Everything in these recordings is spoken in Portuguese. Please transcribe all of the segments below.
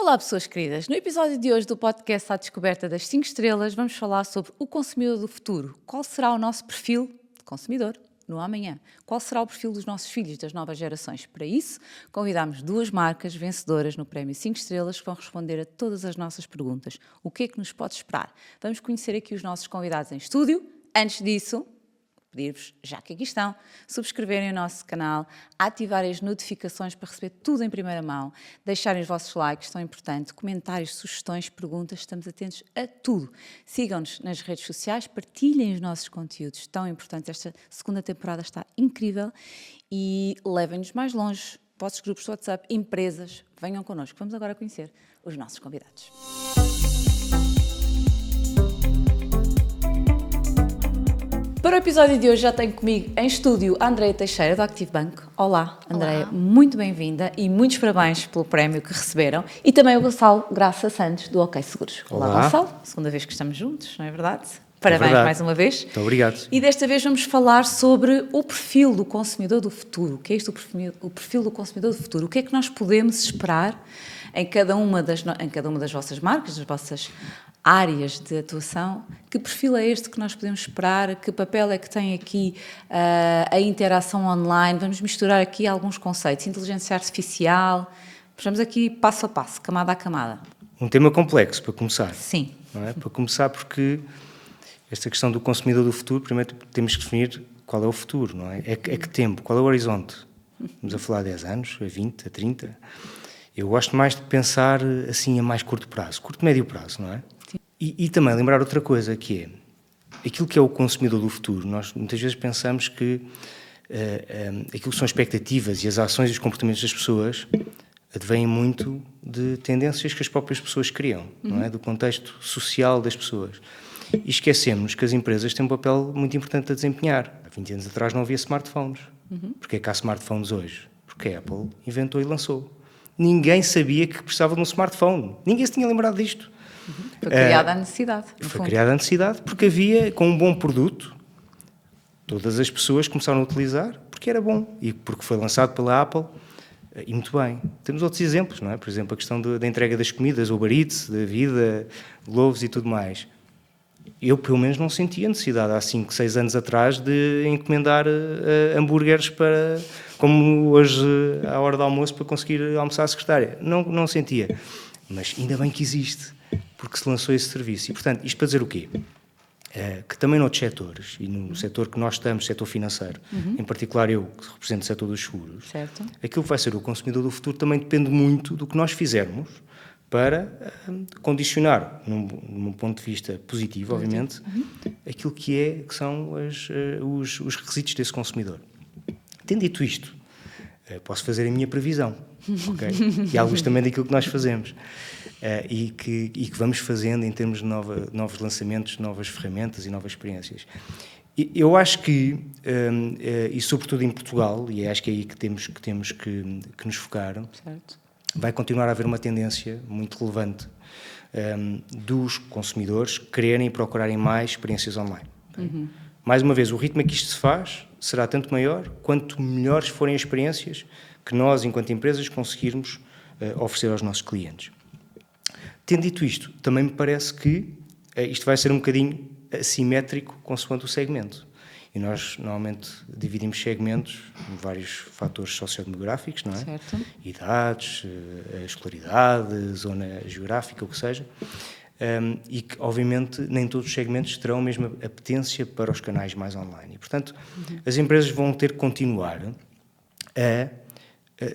Olá, pessoas queridas. No episódio de hoje do podcast À Descoberta das 5 Estrelas, vamos falar sobre o consumidor do futuro. Qual será o nosso perfil de consumidor no amanhã? Qual será o perfil dos nossos filhos, das novas gerações? Para isso, convidámos 2 marcas vencedoras no Prémio 5 Estrelas que vão responder a todas as nossas perguntas. O que é que nos pode esperar? Vamos conhecer aqui os nossos convidados em estúdio. Antes disso, pedir-vos, já que aqui estão, subscreverem o nosso canal, ativarem as notificações para receber tudo em primeira mão, deixarem os vossos likes, tão importante, comentários, sugestões, perguntas, estamos atentos a tudo. Sigam-nos nas redes sociais, partilhem os nossos conteúdos, tão importantes. Esta segunda temporada está incrível e levem-nos mais longe. Vossos grupos de WhatsApp, empresas, venham connosco. Vamos agora conhecer os nossos convidados. Para o episódio de hoje já tenho comigo em estúdio a Andreia Teixeira, do Active Bank. Olá, Andreia, muito bem-vinda e muitos parabéns pelo prémio que receberam. E também o Gonçalo Graça Santos, do OK Seguros. Olá, Gonçalo, segunda vez que estamos juntos, não é verdade? Parabéns mais uma vez. Muito obrigado. E desta vez vamos falar sobre o perfil do consumidor do futuro. O que é isto, o perfil do consumidor do futuro? O que é que nós podemos esperar em cada uma das vossas marcas, das vossas áreas de atuação? Que perfil é este que nós podemos esperar? Que papel é que tem aqui a interação online? Vamos misturar aqui alguns conceitos. Inteligência artificial. Vamos aqui passo a passo, camada a camada. Um tema complexo, para começar. Sim. Não é? Para começar, porque esta questão do consumidor do futuro, primeiro temos que definir qual é o futuro, não é? É que tempo? Qual é o horizonte? Estamos a falar de 10 anos, a 20, a 30? Eu gosto mais de pensar assim a mais curto prazo, curto-médio prazo, não é? E também lembrar outra coisa, que é aquilo que é o consumidor do futuro. Nós muitas vezes pensamos que aquilo que são expectativas e as ações e os comportamentos das pessoas advêm muito de tendências que as próprias pessoas criam, não é? Do contexto social das pessoas. E esquecemos que as empresas têm um papel muito importante a desempenhar. Há 20 anos atrás não havia smartphones. Porquê é que há smartphones hoje? Porque a Apple inventou e lançou. Ninguém sabia que precisava de um smartphone. Ninguém se tinha lembrado disto. Foi criada a necessidade. Foi criada a necessidade porque havia, com um bom produto, todas as pessoas começaram a utilizar porque era bom e porque foi lançado pela Apple e muito bem. Temos outros exemplos, não é? Por exemplo, a questão da entrega das comidas, Uber Eats, da Vida, Gloves e tudo mais. Eu, pelo menos, não sentia necessidade há 5, 6 anos atrás de encomendar hambúrgueres para, como hoje, à hora do almoço, para conseguir almoçar à secretária. Não sentia. Mas ainda bem que existe, porque se lançou esse serviço. E, portanto, isto para dizer o quê? Que também noutros setores, e no setor que nós estamos, setor financeiro, em particular eu, que represento o setor dos seguros, certo. Aquilo que vai ser o consumidor do futuro também depende muito do que nós fizermos para condicionar, num ponto de vista positivo, obviamente, aquilo que são os requisitos desse consumidor. Tendo dito isto, posso fazer a minha previsão, ok? E alguns também daquilo que nós fazemos e que vamos fazendo em termos de novos lançamentos, novas ferramentas e novas experiências. Eu acho que, e sobretudo em Portugal, e acho que é aí que temos que nos focar, Certo. vai continuar a haver uma tendência muito relevante dos consumidores quererem e procurarem mais experiências online. Mais uma vez, o ritmo a que isto se faz será tanto maior quanto melhores forem as experiências que nós, enquanto empresas, conseguirmos oferecer aos nossos clientes. Tendo dito isto, também me parece que isto vai ser um bocadinho assimétrico consoante o segmento. E nós, normalmente, dividimos segmentos em vários fatores sociodemográficos, não é? Certo. Idades, escolaridade, zona geográfica, o que seja. E que, obviamente, nem todos os segmentos terão a mesma apetência para os canais mais online. E, portanto, as empresas vão ter que continuar a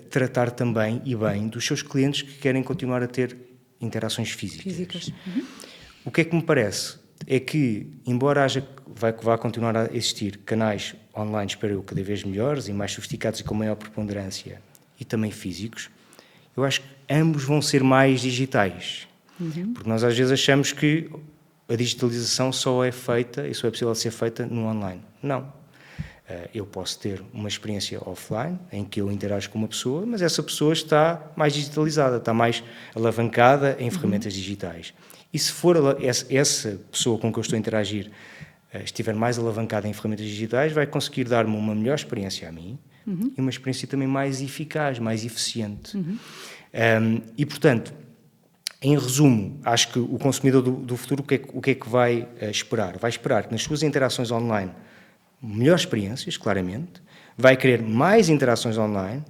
tratar também e bem dos seus clientes que querem continuar a ter interações físicas. O que é que me parece? É que, embora vá continuar a existir canais online, espero eu, cada vez melhores e mais sofisticados e com maior preponderância, e também físicos, eu acho que ambos vão ser mais digitais. Porque nós às vezes achamos que a digitalização só é feita e só é possível ser feita no online. Não. Eu posso ter uma experiência offline, em que eu interajo com uma pessoa, mas essa pessoa está mais digitalizada, está mais alavancada em ferramentas digitais. E se for essa pessoa com que eu estou a interagir estiver mais alavancada em ferramentas digitais, vai conseguir dar-me uma melhor experiência a mim e uma experiência também mais eficaz, mais eficiente. E, portanto, Em resumo, acho que o consumidor do futuro, o que é que vai esperar? Vai esperar que nas suas interações online melhores experiências, claramente, vai querer mais interações online,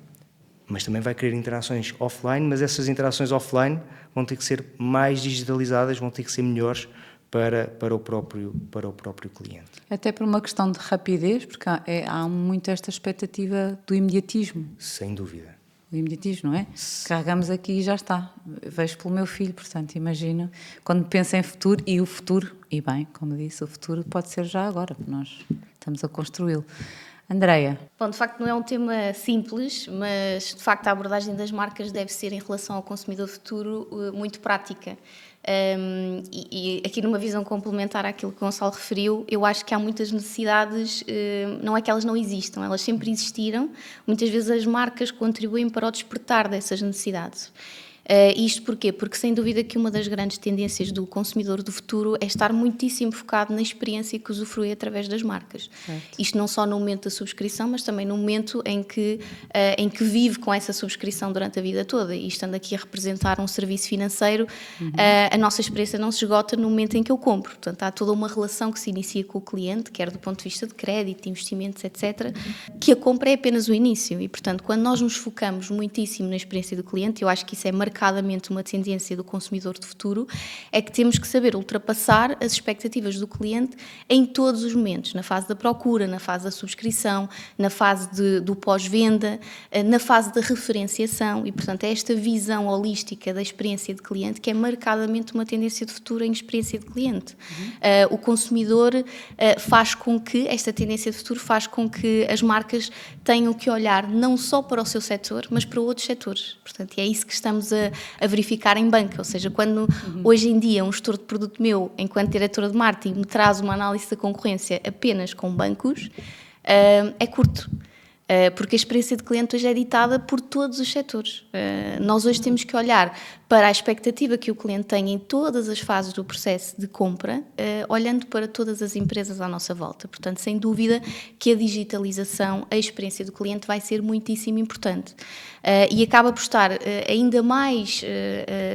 mas também vai querer interações offline, mas essas interações offline vão ter que ser mais digitalizadas, vão ter que ser melhores para o próprio cliente. Até por uma questão de rapidez, porque há muito esta expectativa do imediatismo. Sem dúvida. O imediatismo, não é? Carregamos aqui e já está. Vejo pelo meu filho, portanto, imagino, quando penso em futuro, e o futuro, e bem, como disse, o futuro pode ser já agora, porque nós estamos a construí-lo. Andreia. Bom, de facto não é um tema simples, mas de facto a abordagem das marcas deve ser em relação ao consumidor futuro muito prática. E aqui numa visão complementar àquilo que o Gonçalo referiu, eu acho que há muitas necessidades, não é que elas não existam, elas sempre existiram, muitas vezes as marcas contribuem para o despertar dessas necessidades. Isto porquê? Porque sem dúvida que uma das grandes tendências do consumidor do futuro é estar muitíssimo focado na experiência que usufrui através das marcas. Certo. Isto não só no momento da subscrição, mas também no momento em que vive com essa subscrição durante a vida toda. E estando aqui a representar um serviço financeiro, a nossa experiência não se esgota no momento em que eu compro. Portanto, há toda uma relação que se inicia com o cliente, quer do ponto de vista de crédito, de investimentos, etc., que a compra é apenas o início. E, portanto, quando nós nos focamos muitíssimo na experiência do cliente, eu acho que isso é marcadamente uma tendência do consumidor de futuro, é que temos que saber ultrapassar as expectativas do cliente em todos os momentos, na fase da procura, na fase da subscrição, na fase do pós-venda, na fase da referenciação e, portanto, é esta visão holística da experiência de cliente que é marcadamente uma tendência de futuro em experiência de cliente. O consumidor faz com que, esta tendência de futuro faz com que as marcas tenham que olhar não só para o seu setor, mas para outros setores. Portanto, é isso que estamos a verificar em banca, ou seja, quando hoje em dia um gestor de produto meu, enquanto diretora de marketing, me traz uma análise da concorrência apenas com bancos, é curto. Porque a experiência de cliente hoje é ditada por todos os setores. Nós hoje temos que olhar para a expectativa que o cliente tem em todas as fases do processo de compra, olhando para todas as empresas à nossa volta. Portanto, sem dúvida que a digitalização, a experiência do cliente vai ser muitíssimo importante. E acaba por estar ainda mais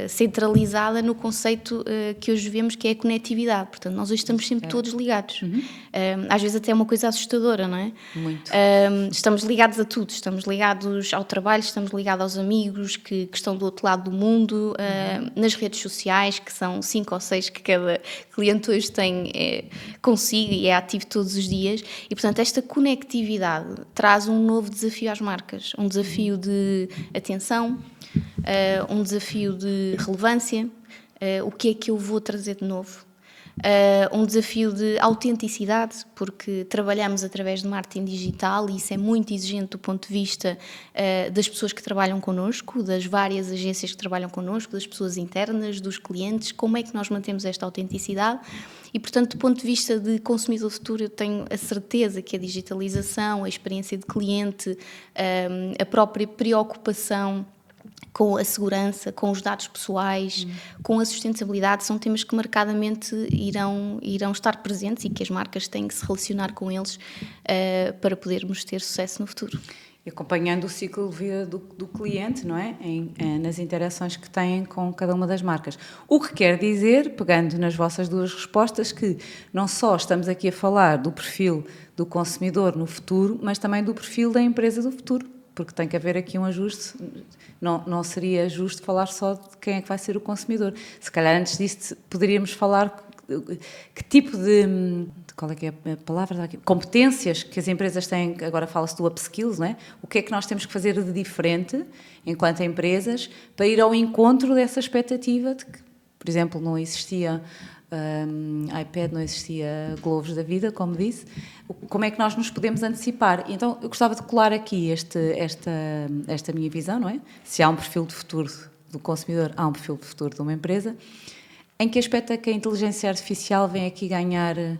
centralizada no conceito que hoje vemos, que é a conectividade. Portanto, nós hoje estamos sempre todos ligados. Às vezes até é uma coisa assustadora, não é? Muito. Estamos ligados a tudo, estamos ligados ao trabalho, estamos ligados aos amigos que estão do outro lado do mundo, nas redes sociais, que são 5 ou 6 que cada cliente hoje tem consigo e é ativo todos os dias. E, portanto, esta conectividade traz um novo desafio às marcas, um desafio de atenção, um desafio de relevância, o que é que eu vou trazer de novo? Um desafio de autenticidade, porque trabalhamos através de marketing digital e isso é muito exigente do ponto de vista das pessoas que trabalham connosco, das várias agências que trabalham connosco, das pessoas internas, dos clientes, como é que nós mantemos esta autenticidade e, portanto, do ponto de vista de consumidor futuro, eu tenho a certeza que a digitalização, a experiência de cliente, a própria preocupação com a segurança, com os dados pessoais, com a sustentabilidade, são temas que marcadamente irão estar presentes e que as marcas têm que se relacionar com eles para podermos ter sucesso no futuro. E acompanhando o ciclo de vida do cliente, não é? Nas interações que têm com cada uma das marcas. O que quer dizer, pegando nas vossas duas respostas, que não só estamos aqui a falar do perfil do consumidor no futuro, mas também do perfil da empresa do futuro. Porque tem que haver aqui um ajuste, não seria justo falar só de quem é que vai ser o consumidor. Se calhar antes disso poderíamos falar que tipo qual é que é a palavra? Competências que as empresas têm, agora fala-se do upskills, não é? O que é que nós temos que fazer de diferente, enquanto empresas, para ir ao encontro dessa expectativa de que, por exemplo, não existia iPad, não existia Globos da vida, como disse. Como é que nós nos podemos antecipar? Então, eu gostava de colar aqui esta minha visão, não é? Se há um perfil de futuro do consumidor, há um perfil de futuro de uma empresa. Em que aspecto é que a inteligência artificial vem aqui ganhar a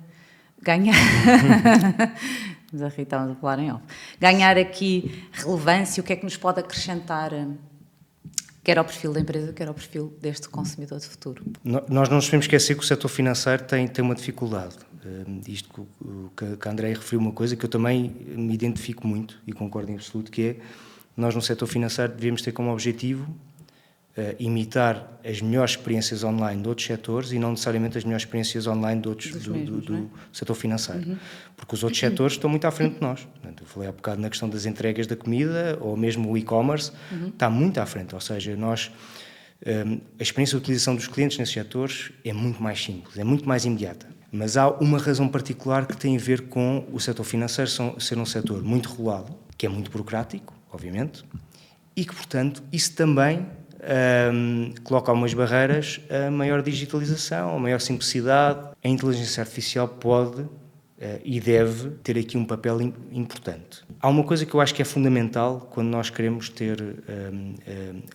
Rita, estamos a falar em off. Ganhar aqui relevância, o que é que nos pode acrescentar, quer ao perfil da empresa, quer ao perfil deste consumidor de futuro? Nós não nos podemos esquecer que o setor financeiro tem uma dificuldade. Isto que a Andreia referiu, uma coisa que eu também me identifico muito e concordo em absoluto, que é, nós no setor financeiro devemos ter como objetivo imitar as melhores experiências online de outros setores e não necessariamente as melhores experiências online de outros, do setor financeiro. Porque os outros setores estão muito à frente de nós. Portanto, eu falei há bocado na questão das entregas da comida, ou mesmo o e-commerce, está muito à frente. Ou seja, a experiência de utilização dos clientes nesses setores é muito mais simples, é muito mais imediata. Mas há uma razão particular que tem a ver com o setor financeiro ser um setor muito regulado, que é muito burocrático, obviamente, e que, portanto, isso também coloca algumas barreiras a maior digitalização, a maior simplicidade. A inteligência artificial pode e deve ter aqui um papel importante. Há uma coisa que eu acho que é fundamental quando nós queremos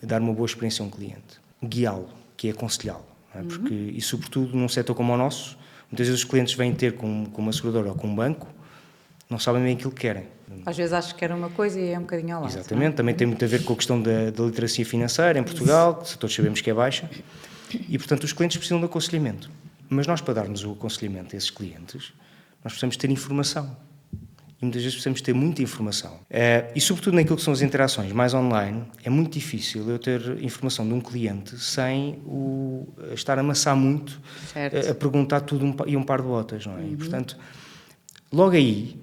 dar uma boa experiência a um cliente: guiá-lo, que é aconselhá-lo. Não é? Porque, e sobretudo num setor como o nosso, muitas vezes os clientes vêm ter com uma seguradora ou com um banco, não sabem bem aquilo que querem. Às vezes acho que era uma coisa e é um bocadinho ao lado. Exatamente, também tem muito a ver com a questão da literacia financeira em Portugal, que todos sabemos que é baixa, e portanto os clientes precisam de aconselhamento. Mas nós, para darmos o aconselhamento a esses clientes, nós precisamos ter informação. E muitas vezes precisamos ter muita informação. E sobretudo naquilo que são as interações mais online, é muito difícil eu ter informação de um cliente sem estar a amassar muito, a perguntar tudo e um par de botas, não é? E portanto, logo aí,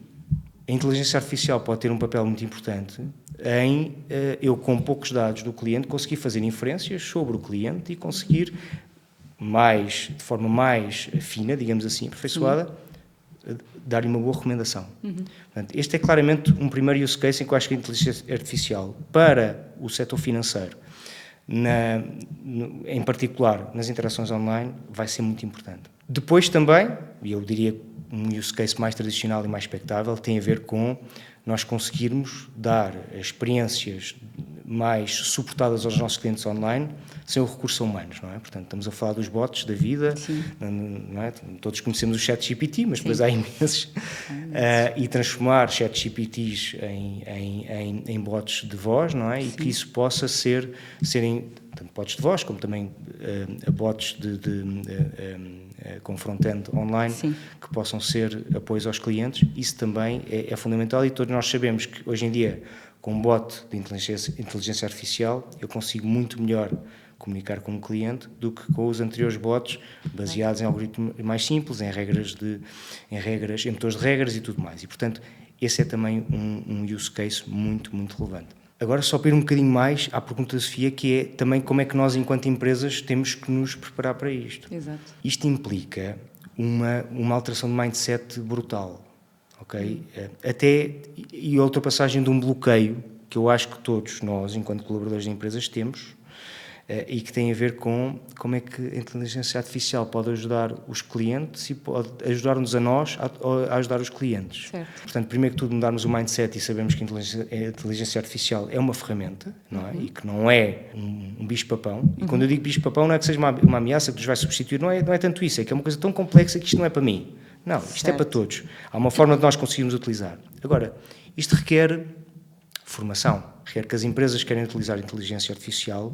a inteligência artificial pode ter um papel muito importante em eu, com poucos dados do cliente, conseguir fazer inferências sobre o cliente e conseguir, de forma mais fina, digamos assim, aperfeiçoada, dar-lhe uma boa recomendação. Portanto, este é claramente um primeiro use case em que eu acho que a inteligência artificial, para o setor financeiro, em particular nas interações online, vai ser muito importante. Depois também, e eu diria um use case mais tradicional e mais expectável, tem a ver com nós conseguirmos dar experiências mais suportadas aos nossos clientes online sem o recurso a humanos, não é? Portanto, estamos a falar dos bots da vida, não é? Todos conhecemos o ChatGPT, mas depois há imensos. E transformar ChatGPTs em bots de voz, não é? E que isso possa serem tanto bots de voz como também bots com front-end online, que possam ser apoios aos clientes. Isso também é fundamental, e todos nós sabemos que hoje em dia, com um bot de inteligência artificial, eu consigo muito melhor comunicar com o cliente do que com os anteriores bots baseados em algoritmos mais simples, em motores de regras e tudo mais. E, portanto, esse é também um use case muito, muito relevante. Agora, só para ir um bocadinho mais à pergunta da Sofia, que é também como é que nós, enquanto empresas, temos que nos preparar para isto. Exato. Isto implica uma alteração de mindset brutal, ok? E a ultrapassagem de um bloqueio que eu acho que todos nós, enquanto colaboradores de empresas, temos, e que tem a ver com como é que a inteligência artificial pode ajudar os clientes e pode ajudar-nos a nós a ajudar os clientes. Certo. Portanto, primeiro que tudo, mudarmos o mindset e sabemos que a inteligência artificial é uma ferramenta, não é? E que não é um bicho-papão. E quando eu digo bicho-papão, não é que seja uma ameaça que nos vai substituir, não é tanto isso, é que é uma coisa tão complexa que isto não é para mim. Não, isto é para todos. Há uma forma de nós conseguirmos utilizar. Agora, isto requer formação, requer que as empresas que querem utilizar a inteligência artificial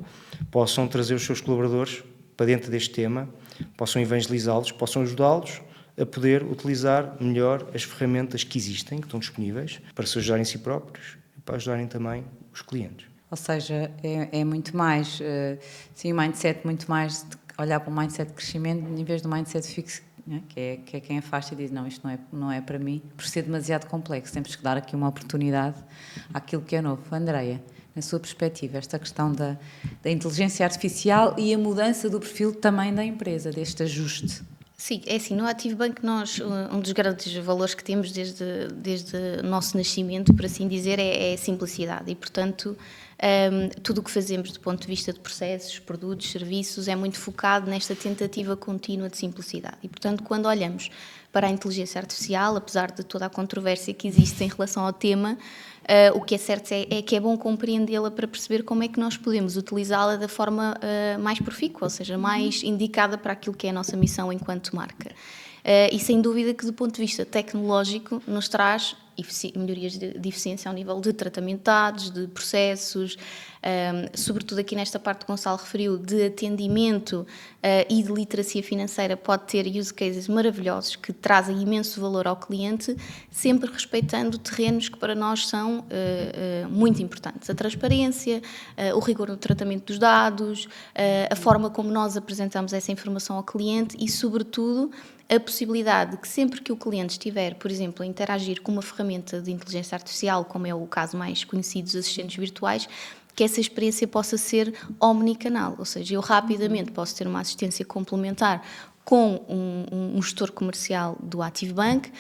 possam trazer os seus colaboradores para dentro deste tema, possam evangelizá-los, possam ajudá-los a poder utilizar melhor as ferramentas que existem, que estão disponíveis, para se ajudarem a si próprios e para ajudarem também os clientes. Ou seja, é muito mais, sim, um mindset muito mais de olhar para um mindset de crescimento em vez de um mindset fixo, né? que é quem afasta e diz, não, isto não é para mim, por ser demasiado complexo. Temos que dar aqui uma oportunidade àquilo que é novo. Andreia, na sua perspectiva, esta questão da inteligência artificial e a mudança do perfil também da empresa, deste ajuste. Sim, é assim, no ActiveBank nós, um dos grandes valores que temos desde o nosso nascimento, por assim dizer, é a simplicidade e, portanto, tudo o que fazemos do ponto de vista de processos, produtos, serviços, é muito focado nesta tentativa contínua de simplicidade. E, portanto, quando olhamos para a inteligência artificial, apesar de toda a controvérsia que existe em relação ao tema, o que é certo é que é bom compreendê-la para perceber como é que nós podemos utilizá-la da forma mais profícua, ou seja, mais indicada para aquilo que é a nossa missão enquanto marca. E sem dúvida que do ponto de vista tecnológico nos traz melhorias de eficiência ao nível de tratamento de dados, de processos, sobretudo aqui nesta parte que o Gonçalo referiu, de atendimento e de literacia financeira, pode ter use cases maravilhosos que trazem imenso valor ao cliente, sempre respeitando terrenos que para nós são muito importantes. A transparência, o rigor no tratamento dos dados, a forma como nós apresentamos essa informação ao cliente e, sobretudo, a possibilidade de que sempre que o cliente estiver, por exemplo, a interagir com uma ferramenta de inteligência artificial, como é o caso mais conhecido dos assistentes virtuais, que essa experiência possa ser omnicanal, ou seja, eu rapidamente posso ter uma assistência complementar com um gestor comercial do ActiveBank,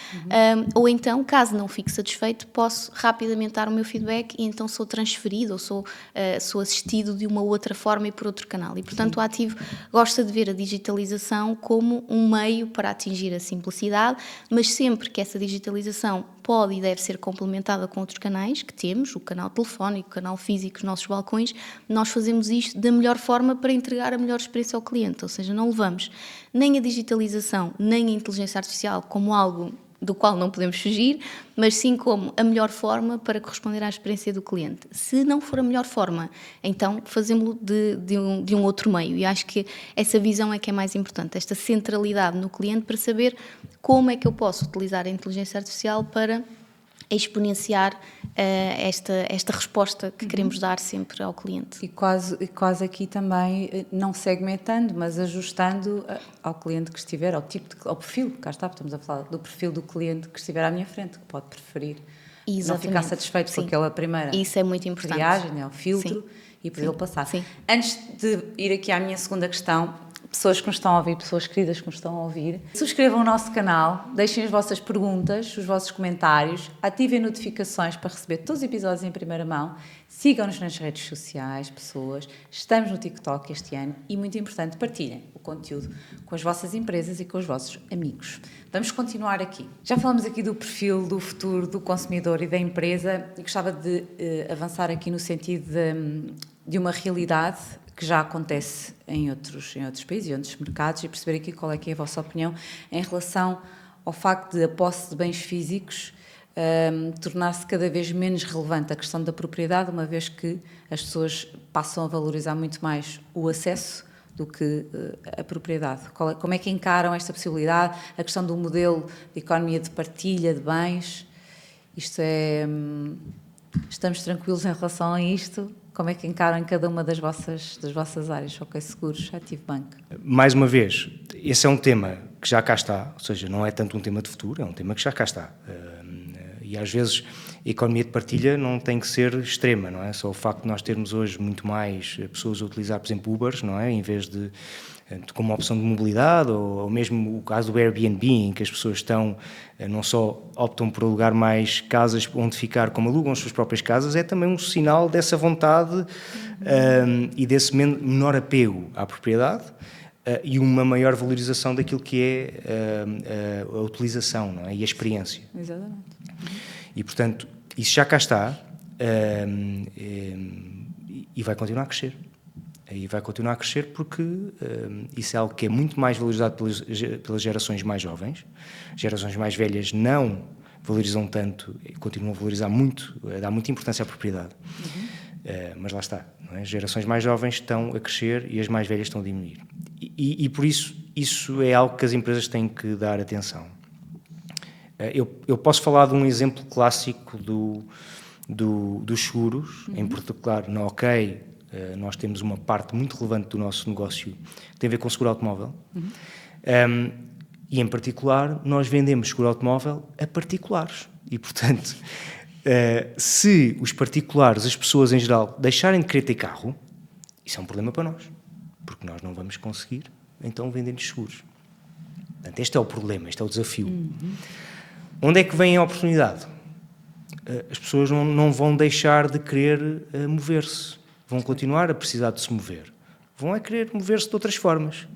ou então, caso não fique satisfeito, posso rapidamente dar o meu feedback e então sou transferido ou sou assistido de uma outra forma e por outro canal. E, portanto, o Active gosta de ver a digitalização como um meio para atingir a simplicidade, mas sempre que essa digitalização pode e deve ser complementada com outros canais que temos, o canal telefónico, o canal físico, os nossos balcões, nós fazemos isto da melhor forma para entregar a melhor experiência ao cliente, ou seja, não levamos nem a digitalização, nem a inteligência artificial como algo do qual não podemos fugir, mas sim como a melhor forma para corresponder à experiência do cliente. Se não for a melhor forma, então fazemos-lo de um outro meio. E acho que essa visão é que é mais importante, esta centralidade no cliente para saber como é que eu posso utilizar a inteligência artificial para exponenciar esta resposta que queremos dar sempre ao cliente. E quase aqui também, não segmentando, mas ajustando ao cliente que estiver, ao perfil, cá está, estamos a falar do perfil do cliente que estiver à minha frente, que pode preferir não ficar satisfeito com aquela primeira Isso é muito importante. triagem, o filtro, e por ele passar. Sim. Antes de ir aqui à minha segunda questão, pessoas que nos estão a ouvir, pessoas queridas que nos estão a ouvir, subscrevam o nosso canal, deixem as vossas perguntas, os vossos comentários, ativem notificações para receber todos os episódios em primeira mão, sigam-nos nas redes sociais, pessoas, estamos no TikTok este ano e, muito importante, partilhem o conteúdo com as vossas empresas e com os vossos amigos. Vamos continuar aqui. Já falamos aqui do perfil do futuro do consumidor e da empresa e gostava de avançar aqui no sentido de uma realidade que já acontece em outros países e outros mercados e perceber aqui qual é que é a vossa opinião em relação ao facto de a posse de bens físicos tornar-se cada vez menos relevante a questão da propriedade, uma vez que as pessoas passam a valorizar muito mais o acesso do que a propriedade. Como é que encaram esta possibilidade, a questão do modelo de economia de partilha de bens? Estamos tranquilos em relação a isto? Como é que encaram em cada uma das vossas áreas? Ok, seguros, ActiveBank. Mais uma vez, esse é um tema que já cá está, ou seja, não é tanto um tema de futuro, é um tema que já cá está. E às vezes a economia de partilha não tem que ser extrema, não é? Só o facto de nós termos hoje muito mais pessoas a utilizar, por exemplo, Ubers, não é? Em vez de como opção de mobilidade, ou mesmo o caso do Airbnb, em que as pessoas não só optam por alugar mais casas onde ficar, como alugam as suas próprias casas, é também um sinal dessa vontade e desse menor apego à propriedade e uma maior valorização daquilo que é a utilização, não é? E a experiência. Exatamente. E, portanto, isso já cá está e vai continuar a crescer. E vai continuar a crescer porque isso é algo que é muito mais valorizado pelas gerações mais jovens. Gerações mais velhas não valorizam tanto, continuam a valorizar muito, a dar muita importância à propriedade. Mas lá está, não é? As gerações mais jovens estão a crescer e as mais velhas estão a diminuir. E por isso é algo que as empresas têm que dar atenção. Eu posso falar de um exemplo clássico dos seguros, em particular na OK. Nós temos uma parte muito relevante do nosso negócio que tem a ver com seguro automóvel. E, em particular, nós vendemos seguro automóvel a particulares. E, portanto, se os particulares, as pessoas em geral, deixarem de querer ter carro, isso é um problema para nós, porque nós não vamos conseguir, então, vender-lhes seguros. Portanto, este é o problema, este é o desafio. Onde é que vem a oportunidade? As pessoas não vão deixar de querer mover-se. Vão continuar a precisar de se mover. Vão a querer mover-se de outras formas.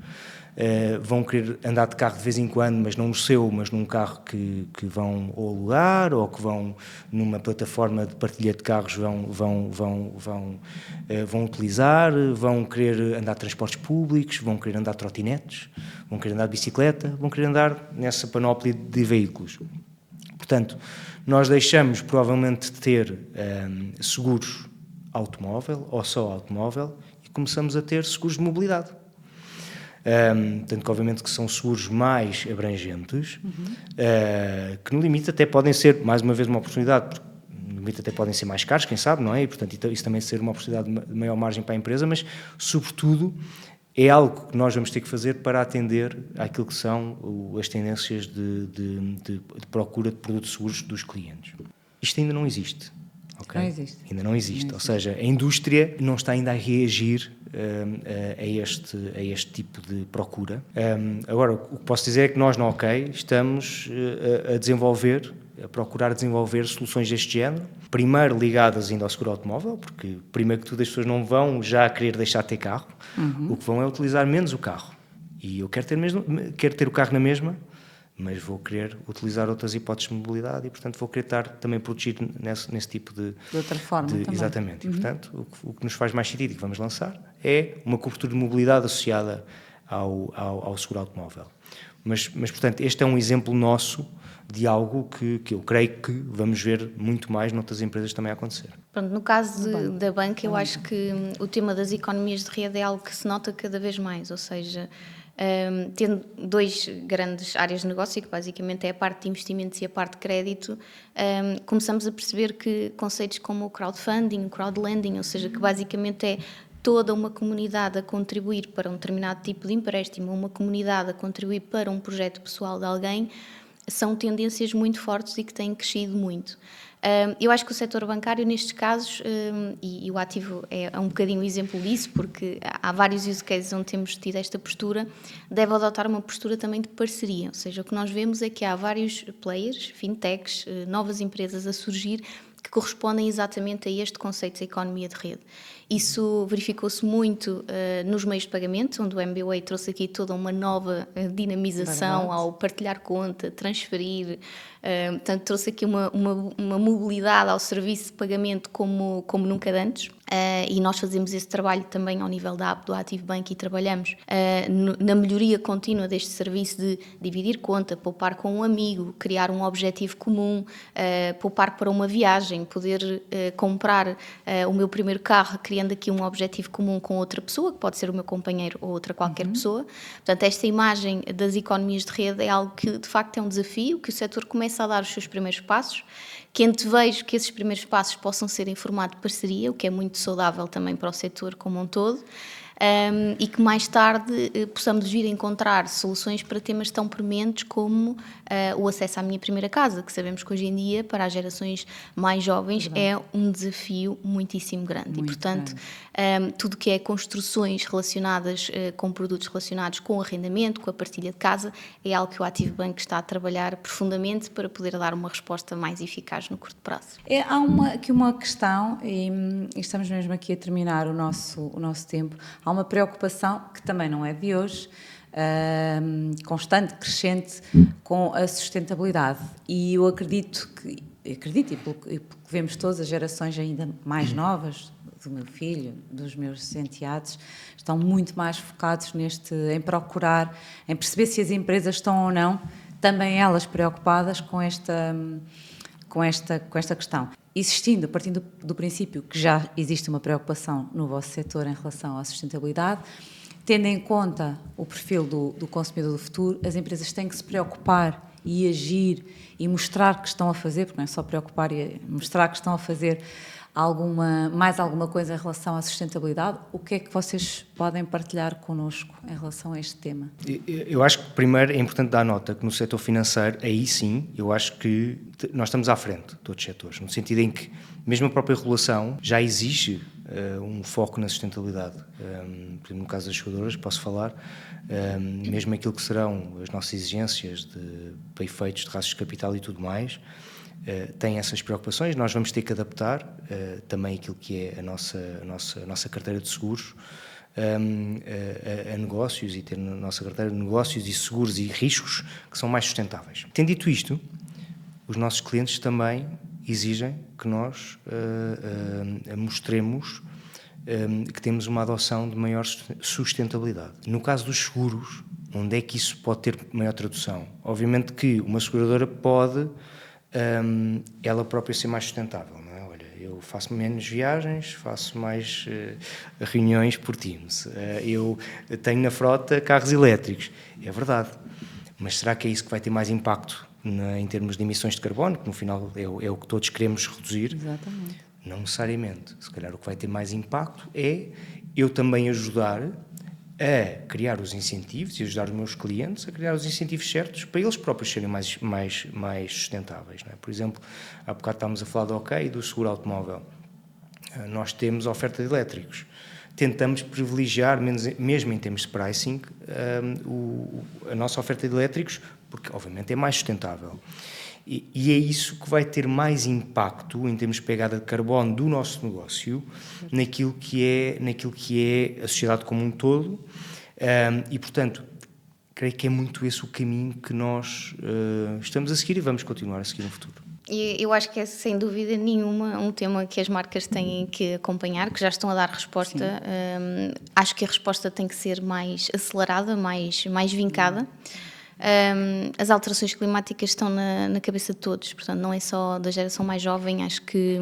Vão querer andar de carro de vez em quando, mas não no seu, mas num carro que vão ou alugar, ou que vão numa plataforma de partilha de carros vão utilizar, vão querer andar de transportes públicos, vão querer andar de trotinetes, vão querer andar de bicicleta, vão querer andar nessa panóplia de veículos. Portanto, nós deixamos provavelmente de ter seguros automóvel ou só automóvel e começamos a ter seguros de mobilidade. Portanto, que obviamente que são seguros mais abrangentes, que no limite até podem ser, mais uma vez, uma oportunidade, porque no limite até podem ser mais caros, quem sabe, não é? E, portanto, isso também ser uma oportunidade de maior margem para a empresa, mas, sobretudo, é algo que nós vamos ter que fazer para atender àquilo que são as tendências de procura de produtos seguros dos clientes. Isto ainda não existe. Okay? Não existe. Ainda não existe. Ou seja, a indústria não está ainda a reagir a este tipo de procura. Agora, o que posso dizer é que nós na OK estamos a procurar desenvolver soluções deste género, primeiro ligadas ainda ao seguro automóvel, porque primeiro que tudo as pessoas não vão já querer deixar de ter carro, o que vão é utilizar menos o carro. E eu quero ter o carro na mesma, mas vou querer utilizar outras hipóteses de mobilidade e, portanto, vou querer estar também protegido nesse tipo de outra forma também. Exatamente. E, portanto, o que nos faz mais sentido e que vamos lançar é uma cobertura de mobilidade associada ao seguro automóvel. Mas, portanto, este é um exemplo nosso de algo que eu creio que vamos ver muito mais noutras empresas também a acontecer. Pronto, no caso da banca, eu acho que o tema das economias de rede é algo que se nota cada vez mais, ou seja, tendo dois grandes áreas de negócio, que basicamente é a parte de investimentos e a parte de crédito, começamos a perceber que conceitos como o crowdfunding, o crowdlending, ou seja, que basicamente é toda uma comunidade a contribuir para um determinado tipo de empréstimo, uma comunidade a contribuir para um projeto pessoal de alguém, são tendências muito fortes e que têm crescido muito. Eu acho que o setor bancário, nestes casos, e o ativo é um bocadinho exemplo disso, porque há vários use cases onde temos tido esta postura, deve adotar uma postura também de parceria, ou seja, o que nós vemos é que há vários players, fintechs, novas empresas a surgir, que correspondem exatamente a este conceito de economia de rede. Isso verificou-se muito nos meios de pagamento, onde o MBWay trouxe aqui toda uma nova dinamização ao partilhar conta, transferir, portanto trouxe aqui uma mobilidade ao serviço de pagamento como nunca antes. E nós fazemos esse trabalho também ao nível da app do Active Bank e trabalhamos na melhoria contínua deste serviço de dividir conta, poupar com um amigo, criar um objetivo comum, poupar para uma viagem, poder comprar o meu primeiro carro, criando aqui um objetivo comum com outra pessoa, que pode ser o meu companheiro ou outra qualquer pessoa. Portanto, esta imagem das economias de rede é algo que de facto é um desafio, que o setor começa a dar os seus primeiros passos, que antevejo que esses primeiros passos possam ser em formato de parceria, o que é muito saudável também para o setor como um todo, e que mais tarde possamos vir a encontrar soluções para temas tão prementes como o acesso à minha primeira casa, que sabemos que hoje em dia, para as gerações mais jovens, é um desafio muitíssimo grande. E, portanto, tudo que é construções relacionadas com produtos relacionados com o arrendamento, com a partilha de casa, é algo que o Active Bank está a trabalhar profundamente para poder dar uma resposta mais eficaz no curto prazo. Há aqui uma questão, e estamos mesmo aqui a terminar o nosso tempo. Há uma preocupação que também não é de hoje, constante, crescente, com a sustentabilidade. E eu acredito, e pelo que vemos todas as gerações ainda mais novas, do meu filho, dos meus enteados, estão muito mais focados em procurar, em perceber se as empresas estão ou não, também elas preocupadas com esta questão. Partindo do princípio que já existe uma preocupação no vosso setor em relação à sustentabilidade, tendo em conta o perfil do consumidor do futuro, as empresas têm que se preocupar e agir e mostrar que estão a fazer, porque não é só preocupar e mostrar que estão a fazer mais alguma coisa em relação à sustentabilidade. O que é que vocês podem partilhar connosco em relação a este tema? Eu acho que primeiro é importante dar nota que no setor financeiro, aí sim, eu acho que nós estamos à frente de outros setores, no sentido em que mesmo a própria regulação já exige um foco na sustentabilidade. Por exemplo, no caso das seguradoras, posso falar, mesmo aquilo que serão as nossas exigências para efeitos de rastros de capital e tudo mais, tem essas preocupações. Nós vamos ter que adaptar também aquilo que é a nossa carteira de seguros a negócios e ter na nossa carteira de negócios e seguros e riscos que são mais sustentáveis. Tendo dito isto, os nossos clientes também exigem que nós mostremos que temos uma adoção de maior sustentabilidade. No caso dos seguros, onde é que isso pode ter maior tradução? Obviamente que uma seguradora pode ela própria ser mais sustentável, não é? Olha, eu faço menos viagens, faço mais reuniões por Teams, eu tenho na frota carros elétricos, é verdade, mas será que é isso que vai ter mais impacto em termos de emissões de carbono, que no final é o que todos queremos reduzir? Exatamente. Não necessariamente. Se calhar o que vai ter mais impacto é eu também ajudar a criar os incentivos e ajudar os meus clientes a criar os incentivos certos para eles próprios serem mais sustentáveis, não é? Por exemplo, há bocado estávamos a falar do OK e do seguro automóvel. Nós temos a oferta de elétricos. Tentamos privilegiar, mesmo em termos de pricing, a nossa oferta de elétricos, porque obviamente é mais sustentável. E é isso que vai ter mais impacto em termos de pegada de carbono do nosso negócio naquilo que é a sociedade como um todo, e portanto creio que é muito esse o caminho que nós estamos a seguir e vamos continuar a seguir no futuro. E eu acho que é sem dúvida nenhuma um tema que as marcas têm que acompanhar, que já estão a dar resposta. Acho que a resposta tem que ser mais acelerada, mais vincada. As alterações climáticas estão na cabeça de todos, portanto não é só da geração mais jovem. Acho que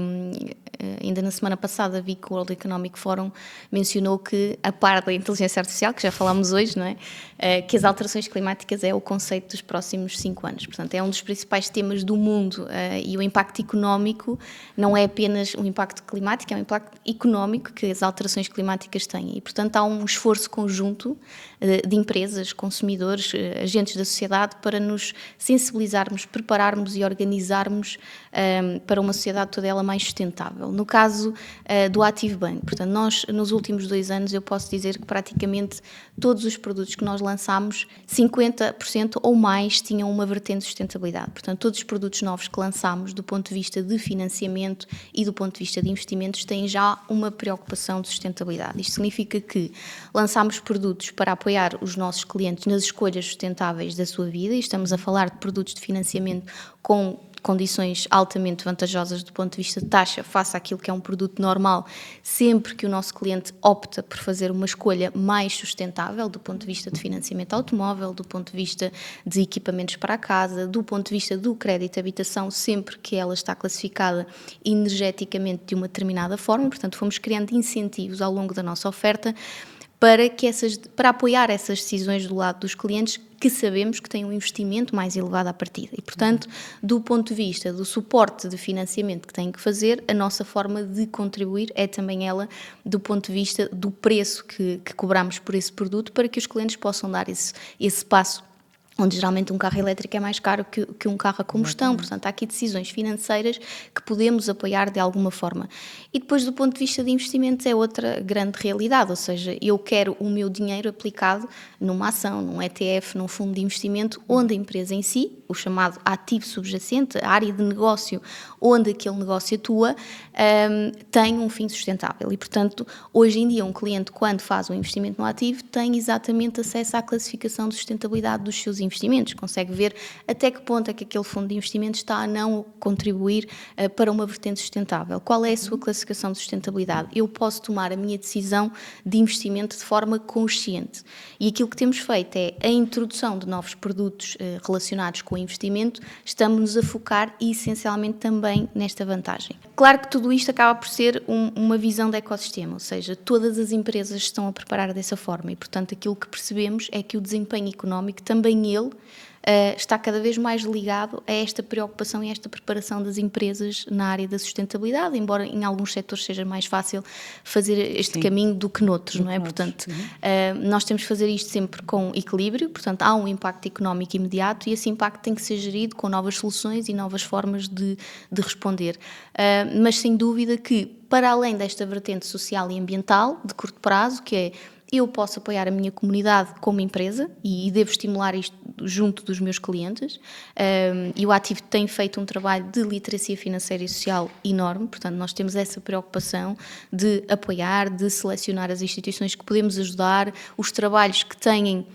ainda na semana passada vi que o World Economic Forum mencionou que, a par da inteligência artificial, que já falámos hoje, não é? Que as alterações climáticas é o conceito dos próximos 5 anos, portanto é um dos principais temas do mundo, e o impacto económico não é apenas um impacto climático, é um impacto económico que as alterações climáticas têm, e portanto há um esforço conjunto de empresas, consumidores, agentes da sociedade para nos sensibilizarmos, prepararmos e organizarmos para uma sociedade toda ela mais sustentável. No caso do Active Bank, portanto, nós nos últimos 2 anos eu posso dizer que praticamente todos os produtos que nós lançámos, 50% ou mais tinham uma vertente de sustentabilidade. Portanto, todos os produtos novos que lançámos do ponto de vista de financiamento e do ponto de vista de investimentos têm já uma preocupação de sustentabilidade. Isto significa que lançámos produtos para apoiar os nossos clientes nas escolhas sustentáveis da sua vida, e estamos a falar de produtos de financiamento com condições altamente vantajosas do ponto de vista de taxa face àquilo que é um produto normal, sempre que o nosso cliente opta por fazer uma escolha mais sustentável do ponto de vista de financiamento automóvel, do ponto de vista de equipamentos para a casa, do ponto de vista do crédito de habitação, sempre que ela está classificada energeticamente de uma determinada forma. Portanto, fomos criando incentivos ao longo da nossa oferta para apoiar essas decisões do lado dos clientes, que sabemos que têm um investimento mais elevado à partida. E, portanto, do ponto de vista do suporte de financiamento que têm que fazer, a nossa forma de contribuir é também ela do ponto de vista do preço que cobramos por esse produto, para que os clientes possam dar esse passo, onde geralmente um carro elétrico é mais caro que um carro a combustão. Portanto, há aqui decisões financeiras que podemos apoiar de alguma forma. E depois, do ponto de vista de investimentos, é outra grande realidade, ou seja, eu quero o meu dinheiro aplicado numa ação, num ETF, num fundo de investimento, onde a empresa em si, o chamado ativo subjacente, a área de negócio onde aquele negócio atua, tem um fim sustentável. E, portanto, hoje em dia, um cliente, quando faz um investimento no ativo, tem exatamente acesso à classificação de sustentabilidade dos seus investimentos, consegue ver até que ponto é que aquele fundo de investimentos está a não contribuir para uma vertente sustentável. Qual é a sua classificação de sustentabilidade? Eu posso tomar a minha decisão de investimento de forma consciente. E aquilo que temos feito é a introdução de novos produtos relacionados com o investimento, estamos-nos a focar essencialmente também nesta vantagem. Claro que tudo isto acaba por ser uma visão de ecossistema, ou seja, todas as empresas estão a preparar dessa forma, e portanto aquilo que percebemos é que o desempenho económico também ele está cada vez mais ligado a esta preocupação e a esta preparação das empresas na área da sustentabilidade, embora em alguns setores seja mais fácil fazer este caminho do que noutros, não é? Portanto, nós temos que fazer isto sempre com equilíbrio, portanto, há um impacto económico imediato e esse impacto tem que ser gerido com novas soluções e novas formas de responder. Mas sem dúvida que, para além desta vertente social e ambiental de curto prazo, que é eu posso apoiar a minha comunidade como empresa e devo estimular isto junto dos meus clientes, e o Active tem feito um trabalho de literacia financeira e social enorme, portanto nós temos essa preocupação de apoiar, de selecionar as instituições que podemos ajudar, os trabalhos que tenham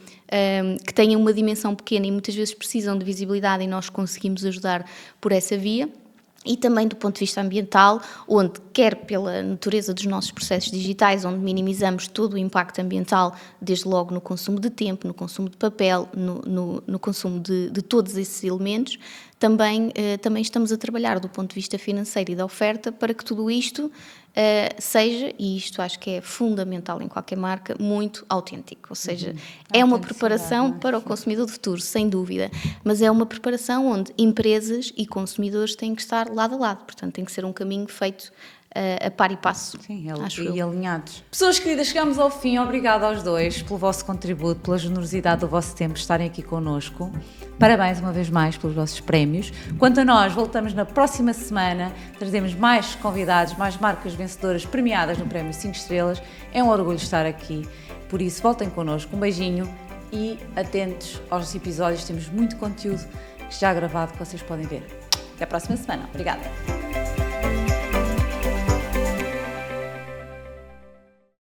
uma dimensão pequena e muitas vezes precisam de visibilidade, e nós conseguimos ajudar por essa via. e também do ponto de vista ambiental, onde quer pela natureza dos nossos processos digitais, onde minimizamos todo o impacto ambiental, desde logo no consumo de tempo, no consumo de papel, no consumo de todos esses elementos, também estamos a trabalhar do ponto de vista financeiro e da oferta para que tudo isto seja, e isto acho que é fundamental em qualquer marca, muito autêntico. Ou seja, é uma preparação para o consumidor do futuro, sem dúvida, mas é uma preparação onde empresas e consumidores têm que estar lado a lado. Portanto, tem que ser um caminho feito a par e passo. Sim, e alinhados. Pessoas queridas, chegamos ao fim. Obrigada aos dois pelo vosso contributo, pela generosidade do vosso tempo, estarem aqui connosco. Parabéns uma vez mais pelos vossos prémios. Quanto a nós, voltamos na próxima semana. Trazemos mais convidados, mais marcas vencedoras premiadas no Prémio 5 Estrelas. É um orgulho estar aqui. Por isso, voltem connosco. Um beijinho e atentos aos episódios. Temos muito conteúdo já gravado que vocês podem ver. Até a próxima semana. Obrigada.